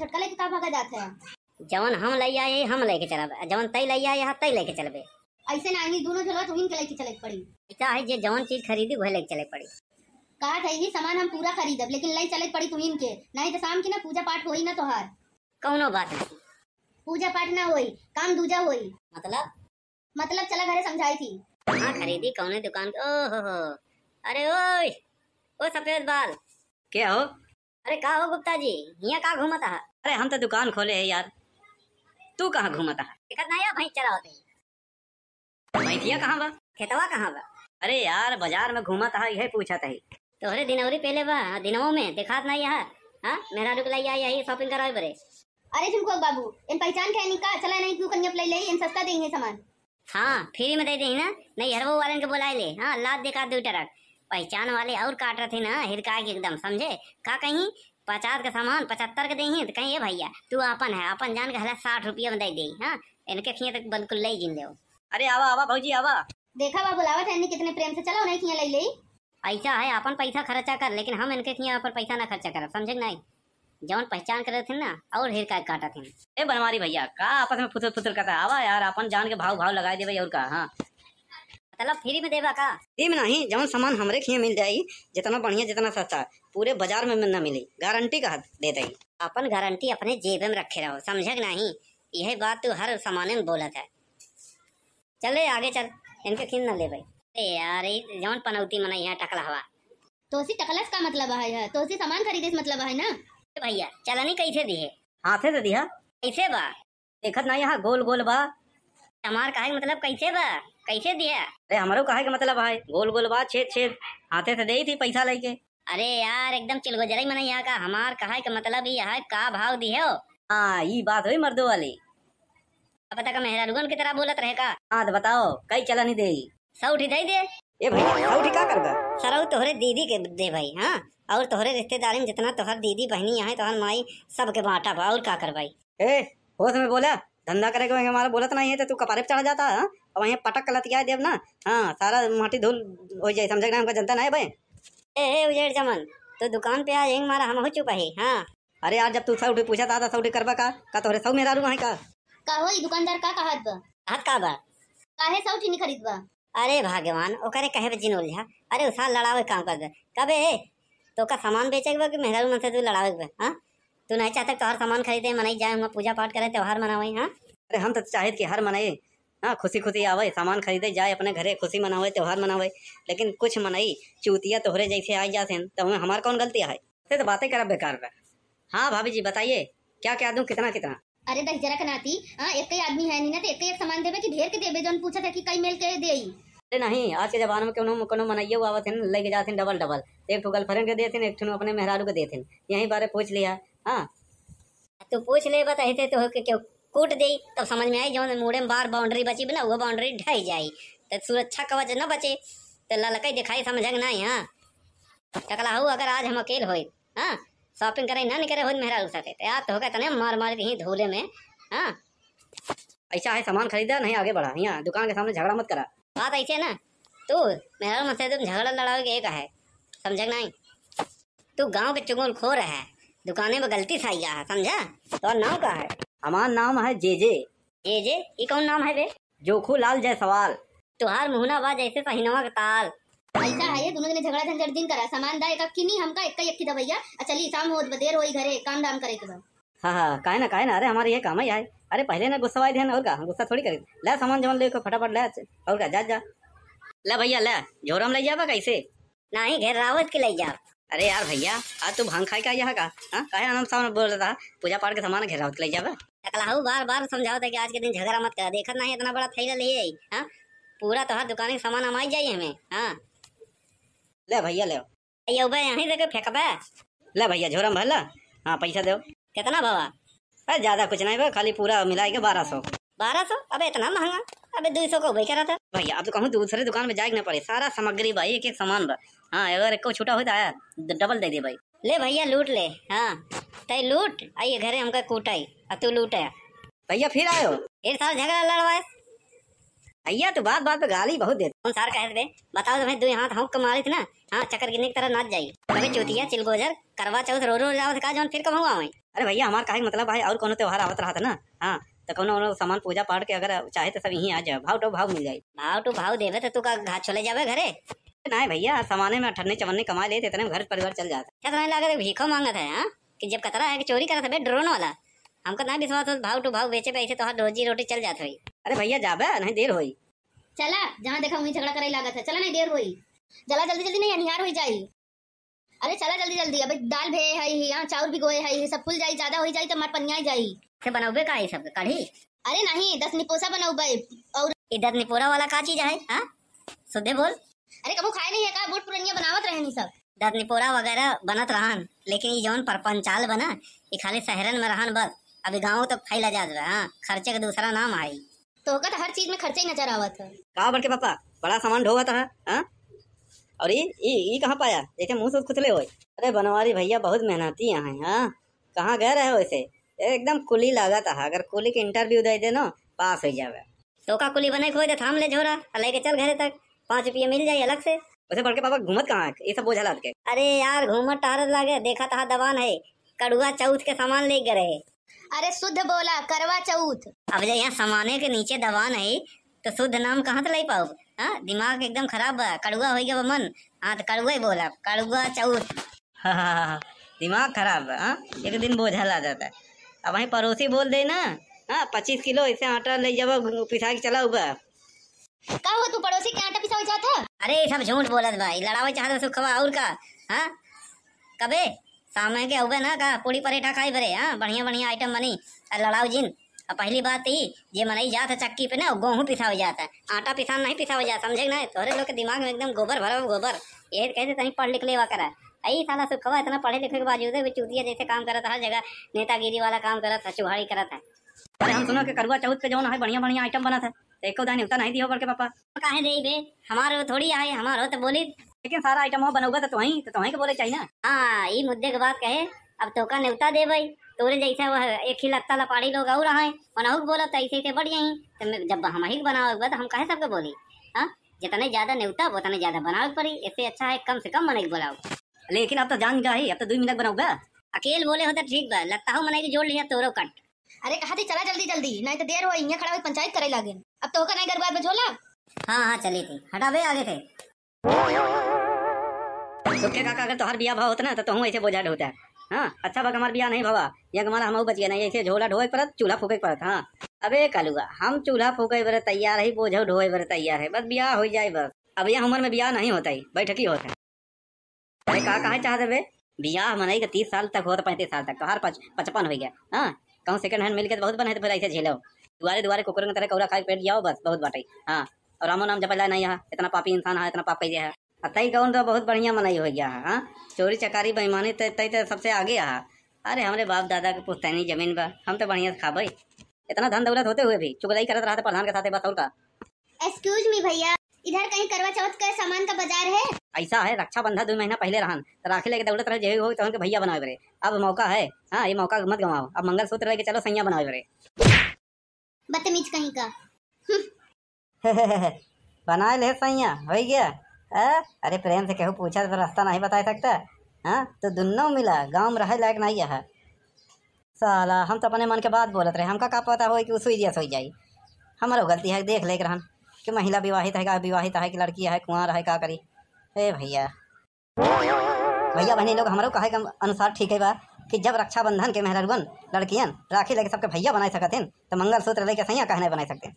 फटका लेके का भागा जात है? जवन हम ले आए हम लेके चलब, जवन तई ले आए तई लेके चलबे। ऐसे ना ही दोनों चलो तुम इनके लेके चले पड़ी। ऐसा है जे जवन चीज खरीदी वह लेके चले पड़ी। कहा था ये सामान हम पूरा खरीदब लेकिन ले चले पड़ी तुम इनके, नहीं तो शाम की ना पूजा पाठ होई ना तोहार। कौनो बात नहीं, पूजा पाठ ना होई, काम दूजा होई। मतलब चला घरे समझाई थी। हाँ खरीदी कौने दुकान के। ओहो हो, अरे ओए ओ सफेद बाल क्या हो? अरे का हो गुप्ता जी, यहाँ का घूमता है? अरे हम तो दुकान खोले है यार, तू कहाँ घूमता है? दिक्कत नहीं है, भैंस चरा होते भैंसिया कहाँ बा? खेतवा कहाँ बा? अरे यार बाजार में घूमता है, यही पूछा था। तोहरे दिनवरी पहले बा दिनों में देखात नहीं है। हाँ मेरा रुक लाई यही शॉपिंग करावे बरे। अरे झुमको बाबू इन पहचान के नहीं का चला नहीं क्यों कन्या ले इन सस्ता देंगे सामान। हाँ फ्री में दे दे ना, नहीं हरवो वाले के बुलाए ले। हाँ लाद देखा दो टरक पहचान वाले और काट रहे थे ना हिरका के एकदम समझे का कहीं 50 का सामान 75 के देंगे तो कहीं ये भैया तू अपन है अपन जान के हला 60 रुपया में दे दे। हाँ इनके खिया तक बिल्कुल ले जिन ले। अरे आवा आवा भौजी आवा। देखा बा बुलावत है कितने प्रेम से, चलो नहीं खिया ले। ऐसा है अपन पैसा खर्चा कर लेकिन हम इनके खिया पर पैसा ना खर्चा कर समझे नहीं। जवन पहचान करे थे ना और हिरका काटा थे। ए बनवारी भैया का आपस में फुतर फुतर करता है। आवा यार अपन जान के भाव भाव लगा दे भाई और का। हाँ मतलब फ्री में देवा का? फ्री में नहीं, जवन सामान हमरे खिया मिल जाये जितना बढ़िया जितना सस्ता पूरे बाजार में न मिली, गारंटी का देते ही। अपन गारंटी अपने जेब में रखे रहो समझे नहीं। यह बात तू हर सामान में बोलत है। चले आगे चल इनके खीन न ले भाई। अरे यार जवन पनौती मना यहाँ टकला हवा तोसी टकलस का मतलब है, तोसी सामान खरीदे मतलब है ना भैया। चलनी कैसे दी है? हाथे से दिया कैसे बा? देखत ना यहाँ गोल गोल बा। हमार कहे मतलब कैसे बा कैसे दिया? अरे हमारो कहे के मतलब है गोल गोल बा छेद छेद हाथे से दे थी पैसा लेके। अरे यार एकदम चिलगोजरा मना यहाँ का। हमार कहे का मतलब ये है का भाव दी है। हाँ ये बात हुई मर्दों वाली। पता का मेहरारूगन की तरह बोलत रहे का। हाँ तो बताओ कई चलनी दे? 100 उठी दे दे। ए भैया 100 उठी का करबा? सरऊ तोहरे दीदी के दे भाई। हाँ और तोहरे रिश्तेदारी में जितना तोहर दीदी बहनी यहाँ तोहर माई सबके बांटा बा और का कर भाई। ए होश में बोला, धंधा करे के हमारा बोलत नहीं है तो तू कपारे पे चढ़ा जाता है और वहीं पटक के लतिया देव ना। हाँ सारा माटी धूल हो जाए समझे ना, हमका जनता नहीं भाई। ए उजेड़ चमन तो दुकान पे आए मारा हम हो चुका है। हाँ अरे यार जब तू 100 उठी पूछा था 100 उठी करबा का तोहरे 100 मेरा रू है का हो दुकानदार का कहत बा हाथ का बा काहे 100 उठी नहीं खरीदबा? अरे भगवान ओकरे कहे बजिन उलझा। अरे उसा लड़ावे काम कर दे कबे तो का सामान बेचे के बा कि मेहरारू मन से तू लड़ावे के बा? हाँ तू नहीं चाहता तोहर सामान खरीदे मनाई जाए पूजा पाठ करे त्योहार मनावे। हाँ अरे हम तो चाहत कि हर मनाए हाँ खुशी खुशी आवे सामान खरीदे जाए अपने घरे खुशी मनावे त्योहार मनावे, लेकिन कुछ मनाई चूतिया तोहरे जैसे आ जाते तो हमें हमार कौन गलती है? तो बातें करा बेकार बा। हाँ भाभी जी बताइए क्या क्या दूं कितना कितना? अरे दस जरा कनाती हाँ एक ही आदमी है नहीं ना तो एक सामान देवे कि ढेर के देवे जोन पूछा था कि कई मेल के दे। अरे नहीं आज के जमाने में कोनो मनाइए आवत है लेके जाते डबल डबल, एक ठो गर्लफ्रेंड के देते एक ठो अपने मेहरारू के देते यही बारे पूछ लिया। हाँ तू पूछ ले बताते तो क्यों कूट दे तब समझ में आई। जो मुड़े में बार बाउंड्री बची बना वो बाउंड्री ढाई जाई तो सुरक्षा कवच न बचे तो ललकई दिखाई समझ नहीं। हाँ टकला हो अगर आज हम अकेले होए हाँ शॉपिंग करे ना नहीं करे हो मेहरारू साथे तो यार तो होगा तने मार मार दी धोले में। हाँ ऐसा है सामान खरीदा नहीं आगे बढ़ा, यहाँ दुकान के सामने झगड़ा मत करा। बात ऐसे ना तू मेहरारू मन से तुम झगड़ा लड़ाओ के एक है समझ नहीं। तू गाँव के चुगल खो रहा है दुकाने में गलती से आई है समझा। तो नाम का है? हमारा नाम है जे जे। जे जे ये कौन नाम है बे? जोखू लाल जायसवाल। तुहार मुहना बा जैसे सहिनवा के ताल। ऐसा है ये दोनों ने झगड़ा झंझट दिन करा सामान दा एक किनी हमका एक दवैया चली शाम हो देर होई घरे काम दाम करे के बा। हाँ काहे ना अरे हमारे ये काम ही है। अरे पहले ना गुस्सा थे और का गुस्सा थोड़ी करे ले सामान जमान ले फटाफट ले और का जा ले भैया ले झोरम ले जाबा कैसे? नहीं घेर रावत के ले जा। अरे यार भैया आज तू भांग खाए का यहाँ का काहे आनंद सामने बोल रहा था पूजा पाठ के सामान घेरावत के ले जाबा। टकलाहू बार बार समझाओ था कि आज के दिन झगड़ा मत कर। देखत नहीं इतना बड़ा थैला ले आई। हाँ पूरा तोहर दुकान के सामान हमारी जाइए हमें। हाँ ले भैया ले यहीं से फेंकबे। ले भैया झोरम भर ला। हाँ पैसा दो। कितना बाबा? अरे ज्यादा कुछ नहीं बा खाली पूरा मिला के 1200। 1200? अबे इतना महंगा? अबे 200 को वही करा था भैया। अब तो कहूँ दूसरे दुकान में जाए ना पड़े सारा सामग्री भाई एक सामान बा। हाँ अगर एक छूटा हो तो डबल दे दे भाई। ले भैया लूट ले। हाँ तय लूट आइए घरे हमका कूटाई तू लूटे भैया फिर आयो एक साल झगड़ा लड़वाए। भैया तो बात बात पे गाली बहुत देते। कौन सार कहे थे बताओ तुम्हें 2 हाथ हूँ कमारी थी ना। हाँ चक्कर गिरने की तरह नाच जाई। अबे चूतिया चिलगोजर करवा चौथ रो रो जाओ का जौन फिर कब हुआ अरे भैया हमारा काहे मतलब है, और कोनो त्योहार आवत रहा था ना, हाँ तो कोनो सामान पूजा पाठ के अगर चाहे तो सब यहीं आ जाए, भाव तो भाव मिल जाए। भाव टू भाव देवे तो तू का घाट चले जावे घरे। नहीं भैया सामाने में अठन्ने चवन्ने कमा लेते इतने में घर परिवार चल जाता। क्या तुम्हें लगा भीखो मांगत है हाँ? कि जब कतरा है कि चोरी करत है ड्रोन वाला। हमको ना विश्वास हो भाव टू भाव बेचे पैसे तो रोजी रोटी चल जात हुई। अरे भैया जाबे नहीं देर होई। चला जहाँ देखा वहीं झगड़ा करे लागत है, चला नहीं देर हुई, चला जल्दी जल्दी नहीं अनिहार हो जाई। अरे चला जल्दी जल्दी, अबे दाल भे है यहाँ चाउर भी गोए है, सब फुल जाई, ज्यादा हो जाई तो मार पनिया जाई। से बनौबे का है सब कढ़ी? अरे नहीं 10 निपोसा बनौबे। और इधर निपोरा वाला का चीज है हाँ? शुद्धे बोल। अरे कबू खाए नहीं है का, बूढ़ पुरनिया बनावत रहे नहीं सब। दर निपोरा वगैरह बनत रहन, लेकिन ये जौन परपंचाल बना ये खाली शहरन में रहन बस। अभी गाँव तक फैला जात बा हाँ, खर्चे का दूसरा नाम आई। तो का हर चीज में खर्चा ही नजर आवत है। कहा बड़के पापा बड़ा सामान ढोवा था हाँ? और ये कहाँ पाया, देखे मुंह से खुतले हो। अरे बनवारी भैया बहुत मेहनती यहाँ है हाँ? कहाँ गए रहे हो ऐसे, एकदम कुली लागत है, अगर कुली के इंटरव्यू दे दे ना पास हो जावे। तो का कुली बने खोए थाम ले झोरा लेके चल घरे तक, 5 रुपये मिल जाये अलग से। वैसे बड़के पापा घूमत कहाँ है, ये सब बोझा लाद के? अरे यार घूमत टारत लागे, देखा था दवान है कड़ुआ चौथ के सामान ले गए। अरे शुद्ध बोला, करवा चौथ। अब जब यहाँ सामाने के नीचे दवान है तो शुद्ध नाम कहाँ से लाई पाओ हाँ? दिमाग एकदम खराब बा, कड़ुआ हो गया मन हाँ, तो कड़ुआ ही बोला, कड़ुआ चौथ। हाँ दिमाग खराब है हाँ? एक दिन बोझा ला जाता है। अब वहीं पड़ोसी बोल दे ना हाँ 25 किलो ऐसे आटा ले जाओ पिसा के चला हुआ। का हो तू पड़ोसी के आटा पिसावे जाता? अरे सब झूठ बोलत भाई, लड़ावे चाहत सुखवा और का हाँ? कबे सामने के हुए ना का पूरी परेठा खाई भरे हाँ, बढ़िया बढ़िया आइटम बनी और लड़ाओ जिन। और पहली बात ही ये मनई जात है चक्की पे ना गेहूँ पिसावे जाता है, आटा पिसान नहीं पिसावे जाता, समझे ना? तोरे लोग के दिमाग में एकदम गोबर भरा गोबर। ये कहते तहीं पढ़ लिख लेवा करा, आई साला सुखवा इतना पढ़े लिखे के बावजूद भी चूतिया जैसे काम करत हर जगह, नेतागिरी वाला काम करत है, चुहाड़ी करत है। अरे हम सुनो कि कड़वा चौथ पे जो है बढ़िया बढ़िया आइटम बना था, तो एक दानी उतना नहीं दिया बड़के पापा। काहे दे बे, हमारे थोड़ी आए, हमारो तो बोली। लेकिन सारा आइटम हो बनोगा तो वहीं के बोले चाहिए ना। हाँ ये मुद्दे के बात कहे, अब तो का न्योता दे भाई तोरे जैसे वह एक ही लत्ता लपाड़ी लोग और रहे मनहुक बोला तो ऐसे ऐसे बढ़ जाई, तो जब हम ही बनाओगे तो हम कहे सबके बोली हाँ? जितने ज्यादा न्योता उतने ज्यादा बनाओ पड़ी, इससे अच्छा है कम से कम मने के बोलाओ। लेकिन अब तो जान गया, अब तो 2 मिनट बनाऊंगा। अकेले बोले होता ठीक बा, लगता हो मने की जोड़ लिया तोरो कट। अरे कहा थी चला जल्दी जल्दी, नहीं तो देर हो यहाँ खड़ा हो पंचायत करे लागे। अब तो होकर नहीं गरबार में झोला। हाँ हाँ चली थी, हटा बे आगे थे। सुखे काका अगर तोहर बिया भाव होता ना तो तुम ऐसे बोझा ढोता है हाँ? अच्छा बा हमार बिया नहीं भवा, ये हमारा हम बच गया नहीं, ऐसे झोला ढोए परत चूल्हा फूके परत हाँ? अबे कलुआ हम चूल्हा फूके बर तैयार है, बोझो ढोए बर तैयार है, बस बिया हो जाए बस। अब यह उम्र में बिया नहीं होता ही, बैठकी होता है। अरे कहा चाहते बे बिया मनाई का 30 साल तक होता, 35 साल तक, तो हर 55 हो गया हाँ? कहूँ सेकंड हैंड मिल के बहुत बने तो फिर ऐसे झेलो, दुआरे कुकुर की तरह कौरा खाई पेट जाओ बस, बहुत बाटे हाँ? और रामो नाम जपला नहीं है, इतना पापी इंसान है, इतना पाप कैसे है। अतई कौन तो बहुत बढ़िया मनाई हो गया है हाँ? चोरी चकारी बेईमानी तय तो सबसे आगे है। अरे हमारे बाप दादा के पुश्तैनी जमीन बा, हम तो बढ़िया से खाबे, इतना धन दौलत होते हुए भी चुगलाई करत रहा था प्रधान के साथ बस और का। एक्सक्यूज मी भैया, इधर कहीं करवा चौथ का सामान का बाजार है? ऐसा है रक्षाबंधन 2 महीना पहले रहन तो राखी लेके दौलत रहे हो तो उनके भैया बनाए बरे, अब मौका है हाँ? ये मौका मत गवाओ, अब मंगलसूत्र लेके चलो सैया बनाए बरे। बदतमीज कहीं का। बना ले सैया हो गया। अरे प्रेम से कहूँ पूछा तो रास्ता नहीं बता सकता हाँ? तो दोनों मिला गाँव में रहे लायक नहीं है साला, हम तो अपने मन के बात बोलत रहे, हमका का पता हो कि वो सुई जाई। हमारो गलती है, देख लेकर रहन कि महिला विवाहित है का विवाहित है कि लड़की है कुंवार है का करी। ए भैया बहनी लोग हमारो कहे के अनुसार ठीक है बा कि जब रक्षाबंधन के मेहरबन लड़कियन राखी लेके सबके भैया बना सकते हैं तो मंगलसूत्र लेके सैया कहने बना सकते हैं।